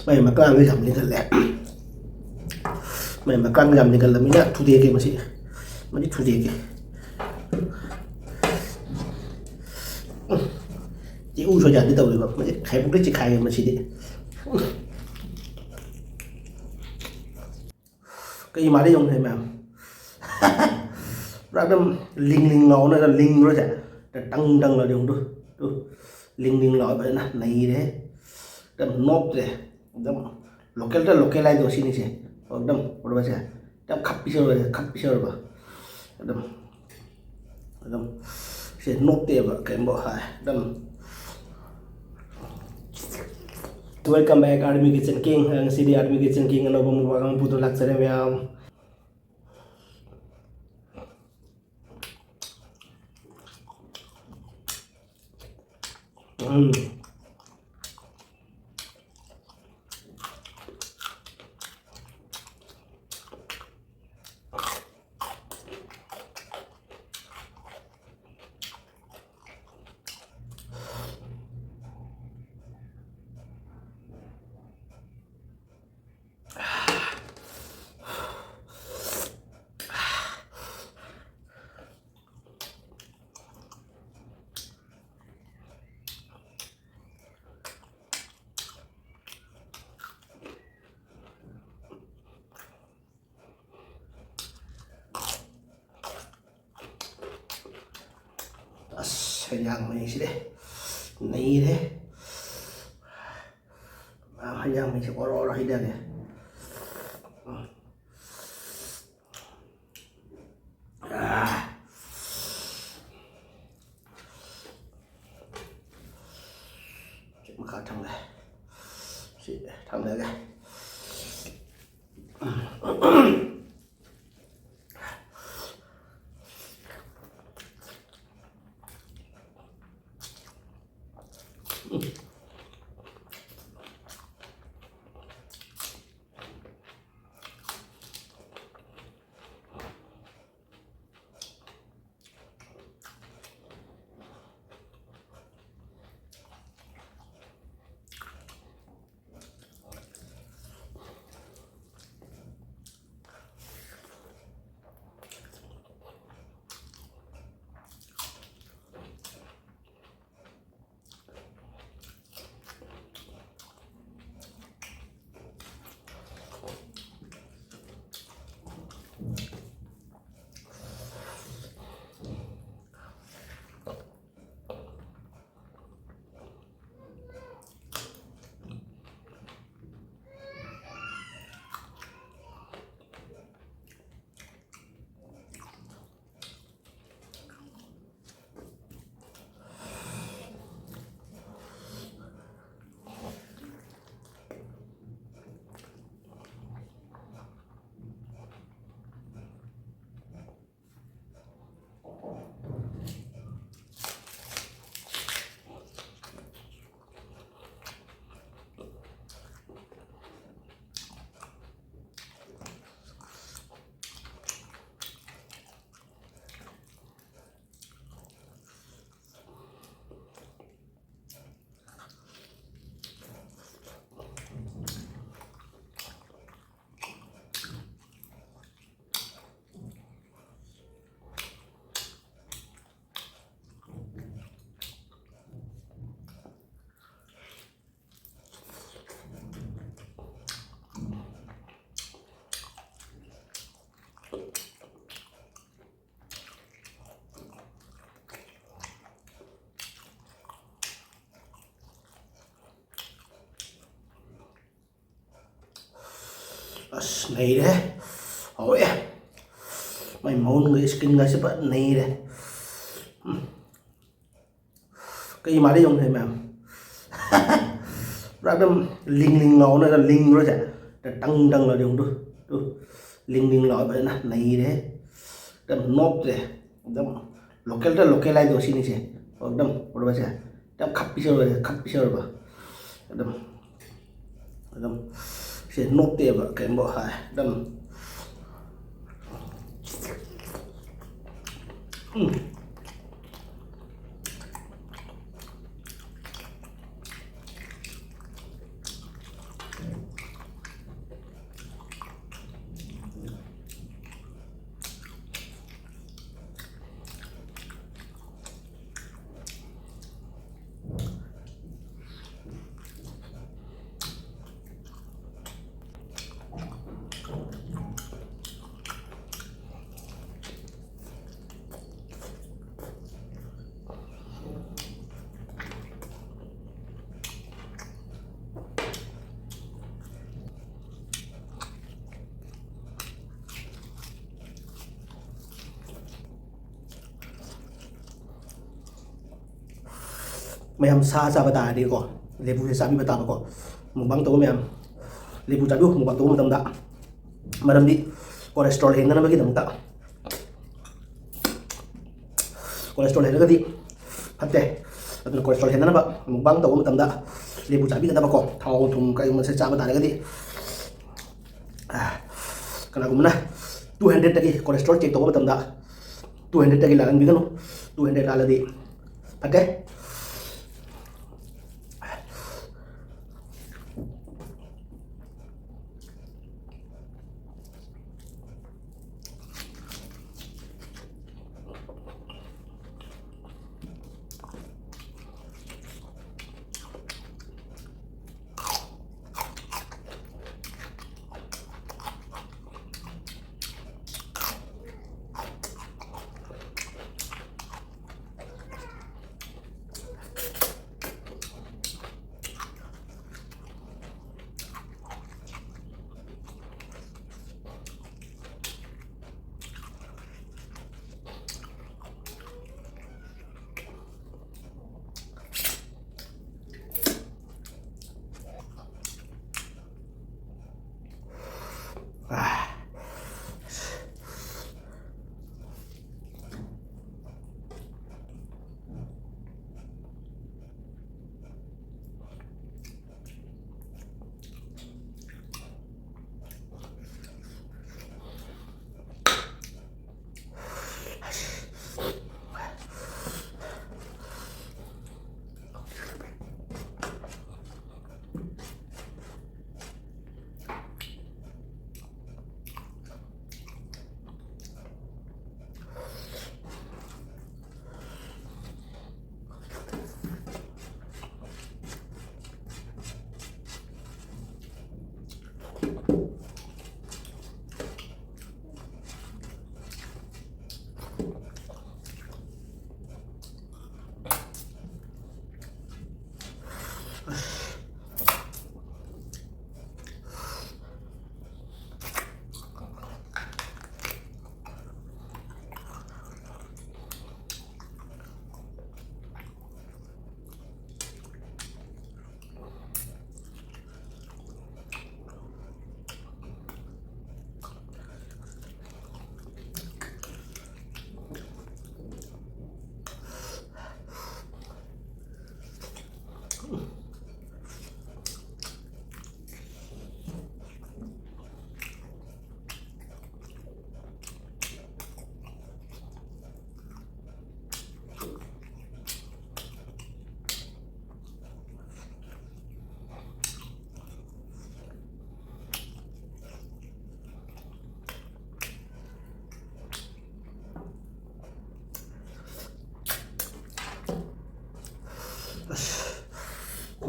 Mày mà clang cái dầm lên gần lẹ. Mày mà clang dầm lên gần là mình đã thu tiền cái mà chị. Mà đi thu tiền cái. Chị u cho nhà đi tàu đi mà khai bút chị khai mà chị đi. Cái mà đi dùng thế mà. Ra đâm linh ngầu này là linh rồi chả. Tăng là dùng thôi. Linh nói vậy là này đấy. Đâm nốt rồi. Đâm local line rồi xin đi chị. Đâm rồi chả. Đâm khắp rồi bà. Đâm sẽ nốt tiền vào cái bộ hai. Đâm Welcome back Army Kitchen King. CD Army Kitchen King ano bang wagang puto laksa na miyam. Hayang may sila nai thế hayang may sẽ có rõ đây đây này chuyện mà thằng này thằng này đây này đấy hỏi mày muốn người skin người sẽ bận này đấy cái mà đi dùng thế mà ra đâm linh ngầu này là linh rồi chả tăng là dùng thôi linh nói vậy là này đấy đâm nốt rồi đâm local line rồi xin đi chị đâm rồi chả đâm khắp rồi bà đâm sẽ nốt tiền vào cái bộ hai đâm mayam sa sa bata di ko lebu sa sabi bata ko mukbang to mayam lebu sabi mukbang to matam da maram di cholesterol henna na bagi damta cholesterol henna gadi hatte aduna cholesterol henna na ba mukbang to matam da lebu sabi kada ba ko thau thum kai man sa sa bata gadi kana gumna 200 tagi cholesterol check to matam da 200 tagi lagan bigano 200 aladi hatte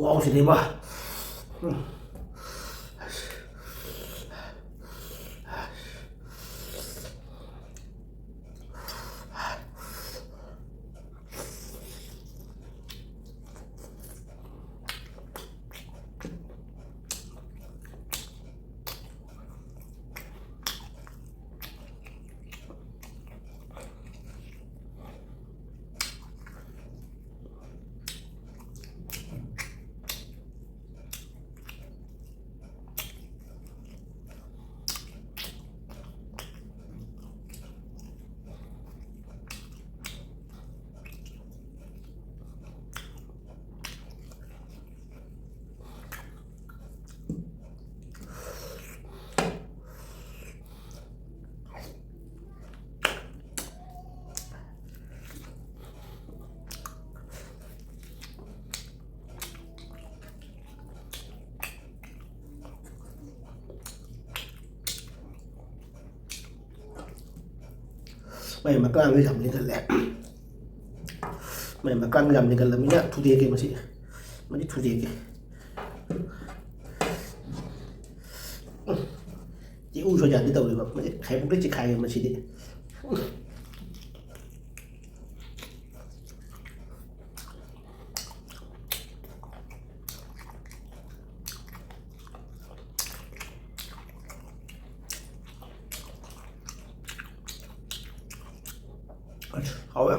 wow sini mah mày mà cứ ăn cái dầm lên gần lẹ mày mà cứ ăn cái dầm lên gần là mới nhá thu tiền kia mà chị mà đi thu tiền kia chị u cho nhà đi tàu được mà khai bút đấy chị khai mà chị đi hậu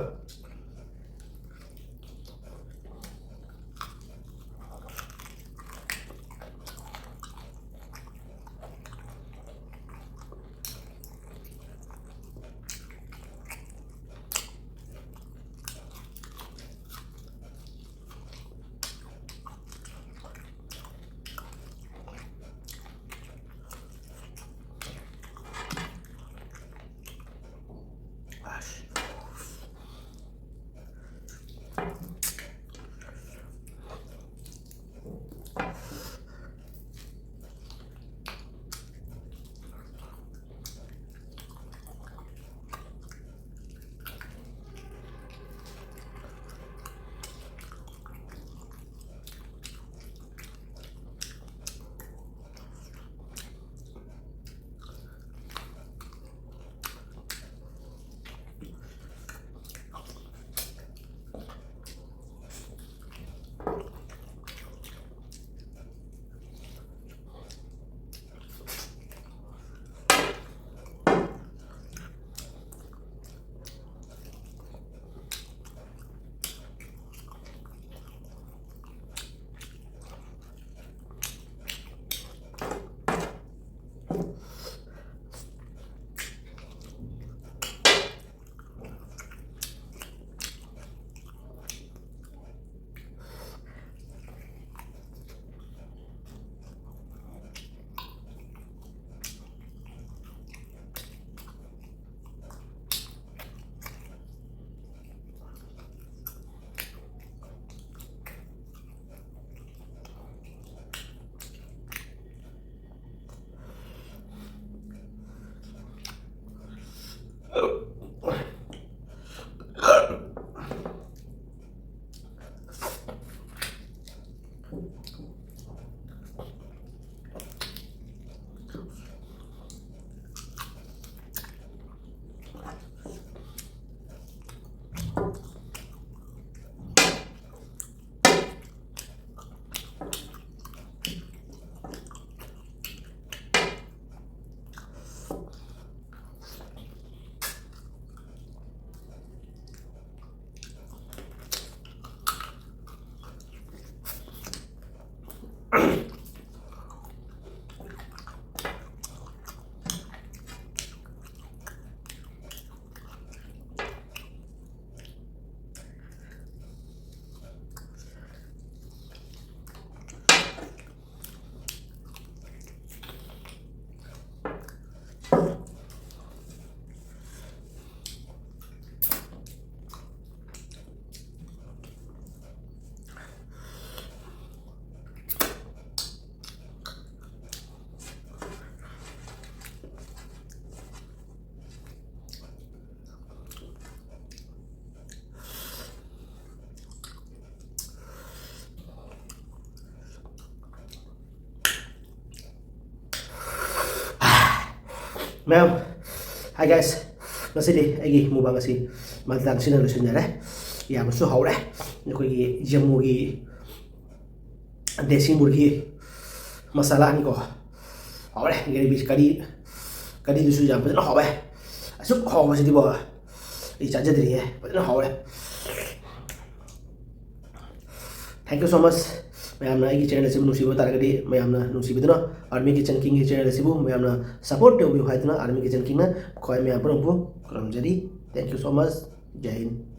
ma'am hi guys ngasi aigi mubang asi matang sina losinjare yamsu haure nokoi jamu gi desi murgi masala ni ko haure ngeri bis kadi dusu jam pa hawe asu hawe si dibo I chaja diri hai pa hawe thank you so much मैं अपना एक channel से नुसीबो तारगदी मैं अपना नुसीबिदना army kitchen king के channel से मैं अपना सपोर्ट टेबु हाइतना आर्मी किचन किंग ना खोय मैं अपन को करमजरी थैंक यू सो मच जय हिंद